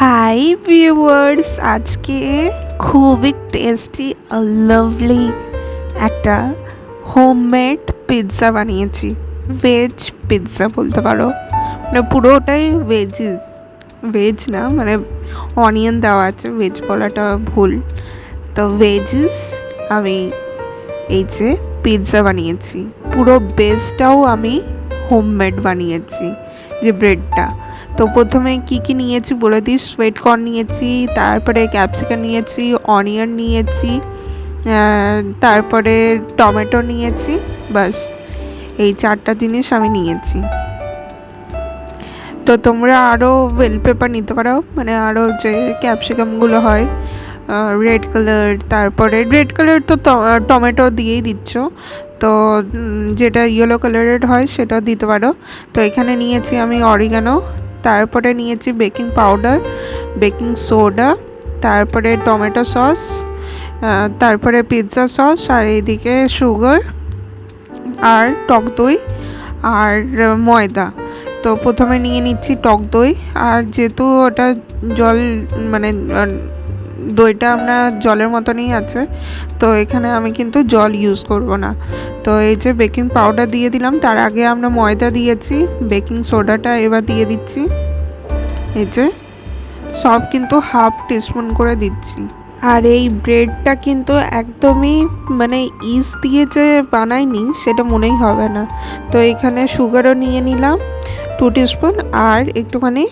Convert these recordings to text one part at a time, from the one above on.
Hi viewers, আজকে খুবই tasty আর lovely একটা হোমমেড পিৎজা বানিয়েছি। ভেজ পিৎজা বলতে পারো, মানে পুরোটাই ভেজ না, মানে অনিয়ন দেওয়া আছে, ভেজ বলাটা ভুল। তো ভেজিস আমি এই যে পিৎজা বানিয়েছি, পুরো বেসটাও আমি হোমমেড বানিয়েছি, যে ব্রেডটা। তো প্রথমে কি কি নিয়েছি বলে দিই। সুইট কর্ন নিয়েছি, তারপরে ক্যাপসিকাম নিয়েছি, অনিয়ন নিয়েছি, তারপরে টমেটো নিয়েছি। বাস এই চারটা জিনিস আমি নিয়েছি। তো তোমরা আরও বেল পেপার নিতে পারো, মানে আরও যে ক্যাপসিকামগুলো হয় রেড কালার, তারপরে রেড কালার তো টমেটো দিয়েই দিচ্ছ, তো যেটা ইয়েলো কালারের হয় সেটাও দিতে পারো। তো এখানে নিয়েছি আমি অরিগানো, তারপরে নিয়েছি বেকিং পাউডার, বেকিং সোডা, তারপরে টমেটো সস, তারপরে পিৎজা সস, আর এইদিকে সুগার আর টক দই আর ময়দা। তো প্রথমে নিয়ে নিচ্ছি টক দই, আর যেহেতু ওটা জল, মানে দইটা আমরা জলের মতনই আছে, তো এখানে আমি কিন্তু জল ইউজ করব না। তো এই যে বেকিং পাউডার দিয়ে দিলাম, তার আগে আমরা ময়দা দিয়েছি, বেকিং সোডাটা এবার দিয়ে দিচ্ছি। এই যে সব কিন্তু হাফ টিস্পুন করে দিচ্ছি। আর এই ব্রেডটা কিন্তু একদমই মানে ইস্ট দিয়ে যে বানাইনি সেটা মনেই হবে না। তো এখানে সুগারও নিয়ে নিলাম 2 টিস্পুন, আর একটুখানি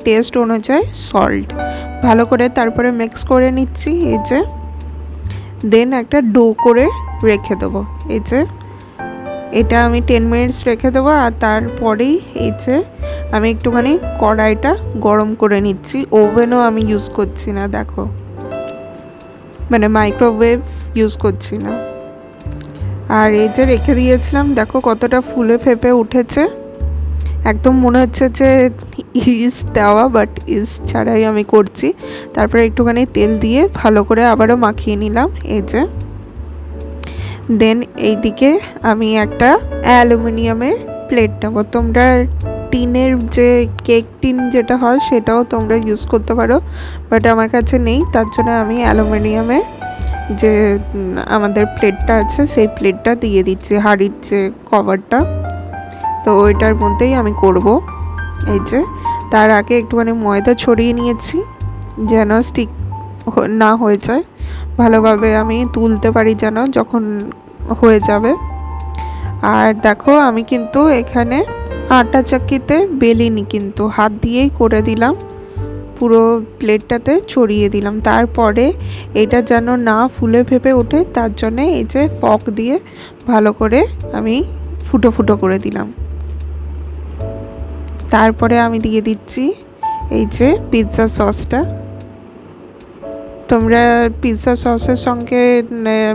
টেস্ট অনুযায়ী সল্ট, ভালো করে তারপরে মিক্স করে নিচ্ছি। এই যে দেন একটা ডো করে রেখে দেবো। এই যে এটা আমি 10 মিনিটস রেখে দেবো, আর তারপরেই এই যে আমি একটুখানি কড়াইটা গরম করে নিচ্ছি। ওভেনও আমি ইউজ করছি না, দেখো, মানে মাইক্রোওয়েভ ইউজ করছি না। আর এই যে রেখে দিয়েছিলাম, দেখো কতটা ফুলে ফেপে উঠেছে, একদম মনে হচ্ছে যে ইস্ট দেওয়া, বাট ইস্ট ছাড়াই আমি করছি। তারপরে একটুখানি তেল দিয়ে ভালো করে আবারও মাখিয়ে নিলাম। এই যে দেন এইদিকে আমি একটা অ্যালুমিনিয়ামের প্লেট নেবো। তোমরা টিনের যে কেক টিন যেটা হয় সেটাও তোমরা ইউজ করতে পারো, বাট আমার কাছে নেই, তার জন্য আমি অ্যালুমিনিয়ামের যে আমাদের প্লেটটা আছে সেই প্লেটটা দিয়ে দিচ্ছি, হাঁড়ির যে কভারটা। তো ওইটার মধ্যেই আমি করব। এই যে তার আগে একটুখানি ময়দা ছড়িয়ে নিয়েছি, যেন স্টিক না হয়ে যায়, ভালোভাবে আমি তুলতে পারি যেন যখন হয়ে যাবে। আর দেখো আমি কিন্তু এখানে আটা চাকিতে বেলিনি, কিন্তু হাত দিয়েই করে দিলাম, পুরো প্লেটটাতে ছড়িয়ে দিলাম। তারপরে এটা যেন না ফুলে ফেপে ওঠে তার জন্যে এই যে ফক দিয়ে ভালো করে আমি ফুটো ফুটো করে দিলাম। তারপরে আমি দিয়ে দিচ্ছি এই যে পিৎজা সসটা। তোমরা পিৎজা সসের সঙ্গে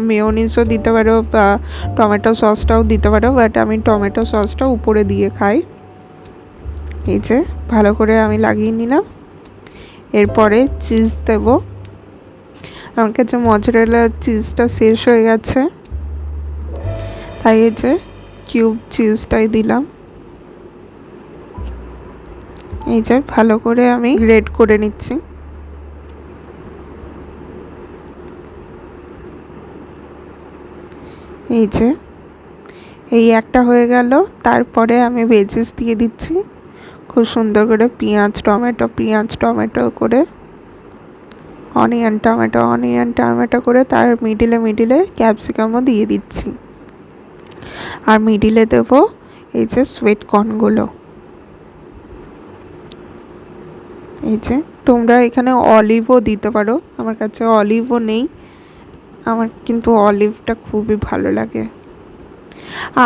মেয়োনিজও দিতে পারো বা টমেটো সসটাও দিতে পারো, বাট আমি টমেটো সসটা উপরে দিয়ে খাই। এই যে ভালো করে আমি লাগিয়ে নিলাম। এরপরে চিজ দেব। আমার কাছে মজরেলা চিজটা শেষ হয়ে গেছে, তাই এই যে কিউব চিজটাই দিলাম। এই যে ভালো করে আমি গ্রেট করে নিচ্ছি। এই যে এই একটা হয়ে গেল, তারপরে আমি ভেজিস দিয়ে দিচ্ছি খুব সুন্দর করে, পেঁয়াজ টমেটো করে, অনিয়ন টমেটো করে, তার মিডিলে ক্যাপসিকামও দিয়ে দিচ্ছি। আর মিডিলে দেবো এই যে সুইট কর্নগুলো। এই যে তোমরা এখানে অলিভও দিতে পারো, আমার কাছে অলিভও নেই, আমার কিন্তু অলিভটা খুবই ভালো লাগে।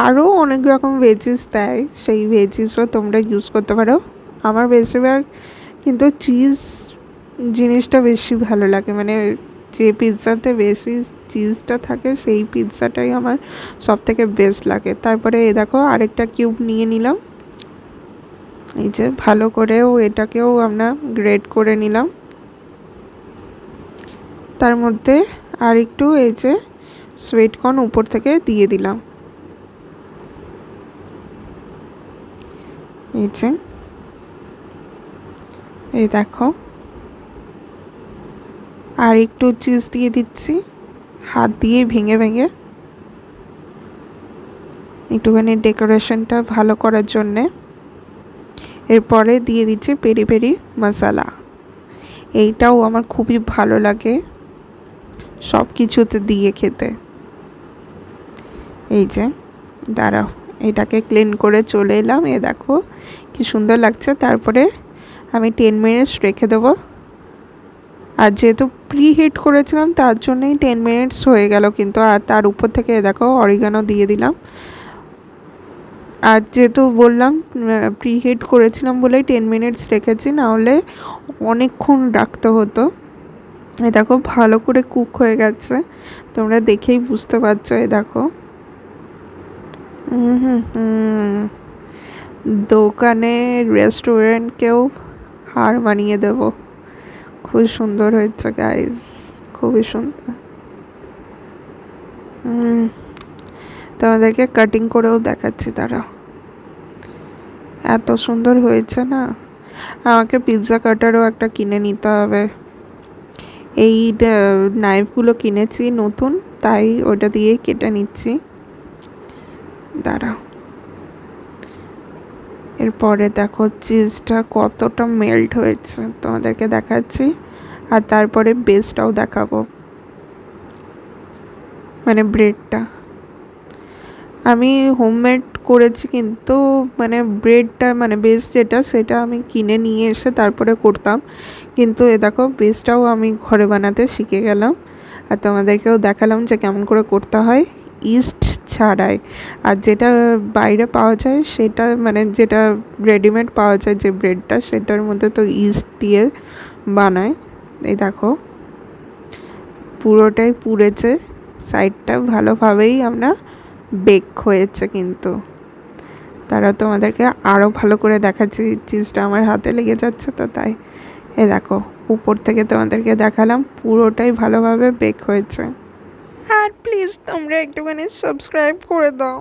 আরও অনেক রকম ভেজিস দেয়, সেই ভেজিসও তোমরা ইউজ করতে পারো। আমার বেশিরভাগ কিন্তু চিজ জিনিসটা বেশি ভালো লাগে, মানে যে পিৎজাতে বেশি চিজটা থাকে সেই পিৎজাটাই আমার সব থেকে বেস্ট লাগে। তারপরে এই দেখো আরেকটা কিউব নিয়ে নিলাম। এই যে ভালো করেও এটাকেও আমরা গ্রেট করে নিলাম। তার মধ্যে আর একটু এই যে সুইট কর্ন উপর থেকে দিয়ে দিলাম। এই যে এই দেখো আর একটু চিজ দিয়ে দিচ্ছি হাত দিয়ে ভেঙে ভেঙে, একটুখানি ডেকোরেশনটা ভালো করার জন্যে। এরপরে দিয়ে দিচ্ছি পেরি পেরি মশলা। এইটাও আমার খুবই ভালো লাগে সব কিছুতে দিয়ে খেতে। এই যে দাঁড়াও, এটাকে ক্লিন করে চলে এলাম। এ দেখো কি সুন্দর লাগছে। তারপরে আমি 10 মিনিটস রেখে দেবো। আর যেহেতু প্রি হিট করেছিলাম তার জন্যই 10 মিনিটস হয়ে গেল কিন্তু। আর তার উপর থেকে দেখো অরিগানো দিয়ে দিলাম। আর যেহেতু বললাম প্রি হিট করেছিলাম বলেই 10 মিনিটস রেখেছি, নাহলে অনেকক্ষণ রাখতে হতো। এ দেখো ভালো করে কুক হয়ে গেছে, তোমরা দেখেই বুঝতে পারছো। এ দেখো দোকানে রেস্টুরেন্টকেও হার মানিয়ে দেব। খুব সুন্দর হয়েছে গাইস, খুবই সুন্দর। তোমাদেরকে কাটিং করেও দেখাচ্ছি, তারা এত সুন্দর হয়েছে না। আমাকে পিৎজা কাটারও একটা কিনে নিতে হবে। এই নাইফগুলো কিনেছি নতুন, তাই ওটা দিয়েই কেটে নিচ্ছি। দাঁড়াও, এরপরে দেখো চিজটা কতটা মেল্ট হয়েছে তোমাদেরকে দেখাচ্ছি। আর তারপরে বেসটাও দেখাবো, মানে ব্রেডটা। আমি হোমমেড করেছি কিন্তু মানে ব্রেডটা মানে বেস যেটা সেটা আমি কিনে নিয়ে এসে তারপরে করতাম। কিন্তু এ দেখো বেসটাও আমি ঘরে বানাতে শিখে গেলাম। আর তোমাদেরকেও দেখালাম যে কেমন করে করতে হয় ইস্ট ছাড়াই। আর যেটা বাইরে পাওয়া যায় সেটা মানে যেটা রেডিমেড পাওয়া যায় যে ব্রেডটা, সেটার মধ্যে তো ইস্ট দিয়ে বানায়। এই দেখো পুরোটাই পুড়েছে, সাইডটা ভালোভাবেই আমরা বেক হয়েছে। কিন্তু তারা তোমাদেরকে আরও ভালো করে দেখাচ্ছি, চিজটা আমার হাতে লেগে যাচ্ছে তো তাই। এ দেখো উপর থেকে তোমাদেরকে দেখালাম পুরোটাই ভালোভাবে বেক হয়েছে। আর প্লিজ তোমরা একটুখানি সাবস্ক্রাইব করে দাও।